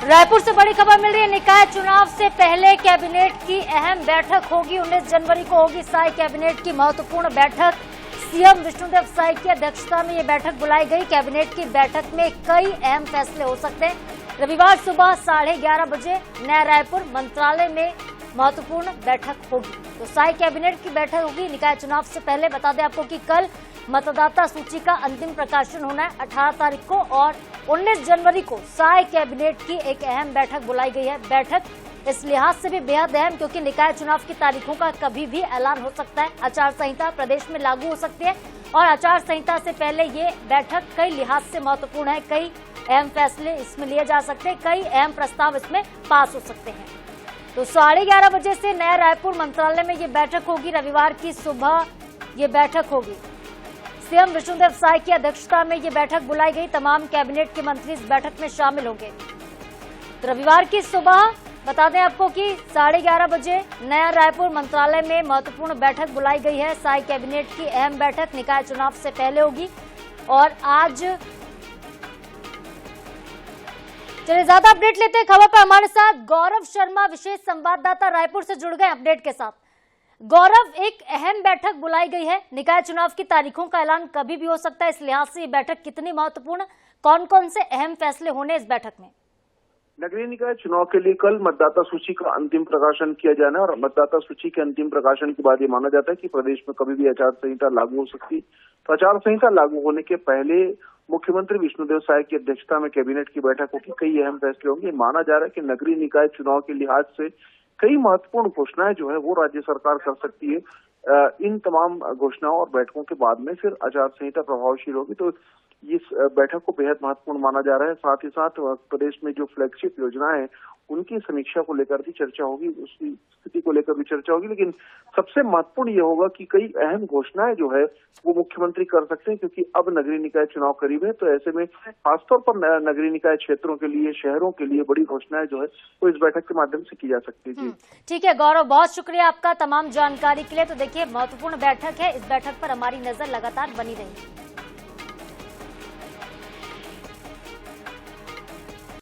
रायपुर से बड़ी खबर मिल रही है। निकाय चुनाव से पहले कैबिनेट की अहम बैठक होगी। 19 जनवरी को होगी साई कैबिनेट की महत्वपूर्ण बैठक। सीएम विष्णुदेव साई की अध्यक्षता में ये बैठक बुलाई गई। कैबिनेट की बैठक में कई अहम फैसले हो सकते हैं। रविवार सुबह 11:30 बजे नया रायपुर मंत्रालय में महत्वपूर्ण बैठक होगी। तो साई कैबिनेट की बैठक होगी निकाय चुनाव से पहले। बता दें आपको कि कल मतदाता सूची का अंतिम प्रकाशन होना है 18 तारीख को, और 19 जनवरी को साई कैबिनेट की एक अहम बैठक बुलाई गई है। बैठक इस लिहाज से भी बेहद अहम क्योंकि निकाय चुनाव की तारीखों का कभी भी ऐलान हो सकता है। आचार संहिता प्रदेश में लागू हो सकती है और आचार संहिता से पहले ये बैठक कई लिहाज से महत्वपूर्ण है। कई अहम फैसले इसमें लिए जा सकते हैं, कई अहम प्रस्ताव इसमें पास हो सकते हैं। तो 11:30 बजे से नया रायपुर मंत्रालय में ये बैठक होगी। रविवार की सुबह ये बैठक होगी। सीएम विष्णुदेव साई की अध्यक्षता में ये बैठक बुलाई गई। तमाम कैबिनेट के मंत्री इस बैठक में शामिल होंगे। तो रविवार की सुबह बता दें आपको कि 11:30 बजे नया रायपुर मंत्रालय में महत्वपूर्ण बैठक बुलाई गई है। साई कैबिनेट की अहम बैठक निकाय चुनाव से पहले होगी। और आज चलिए ज्यादा अपडेट लेते हैं। खबर पर हमारे साथ गौरव शर्मा विशेष संवाददाता रायपुर से जुड़ गए अपडेट के साथ। गौरव, एक अहम बैठक बुलाई गई है। निकाय चुनाव की तारीखों का ऐलान कभी भी हो सकता है, इस लिहाज से ये बैठक कितनी महत्वपूर्ण, कौन कौन से अहम फैसले होने इस बैठक में? नगरीय निकाय चुनाव के लिए कल मतदाता सूची का अंतिम प्रकाशन किया जाना है और मतदाता सूची के अंतिम प्रकाशन के बाद ये माना जाता है कि प्रदेश में कभी भी आचार संहिता लागू हो सकती। तो आचार संहिता लागू होने के पहले मुख्यमंत्री विष्णुदेव साई की अध्यक्षता में कैबिनेट की बैठक होगी। कई अहम फैसले होंगे। माना जा रहा है कि नगरीय निकाय चुनाव के लिहाज से कई महत्वपूर्ण घोषणाएं जो है वो राज्य सरकार कर सकती है। इन तमाम घोषणाओं और बैठकों के बाद में फिर आचार संहिता प्रभावशील होगी। तो इस बैठक को बेहद महत्वपूर्ण माना जा रहा है। साथ ही साथ प्रदेश में जो फ्लैगशिप योजनाएं हैं उनकी समीक्षा को लेकर भी चर्चा होगी, उसकी स्थिति को लेकर भी चर्चा होगी। लेकिन सबसे महत्वपूर्ण ये होगा कि कई अहम घोषणाएं जो है वो मुख्यमंत्री कर सकते हैं, क्योंकि अब नगरीय निकाय चुनाव करीब है। तो ऐसे में खासतौर पर नगरीय निकाय क्षेत्रों के लिए, शहरों के लिए बड़ी घोषणाएं जो है वो इस बैठक के माध्यम से की जा सकती है। ठीक है गौरव, बहुत शुक्रिया आपका तमाम जानकारी के लिए। तो देखिए महत्वपूर्ण बैठक है, इस बैठक पर हमारी नजर लगातार बनी रहेगी।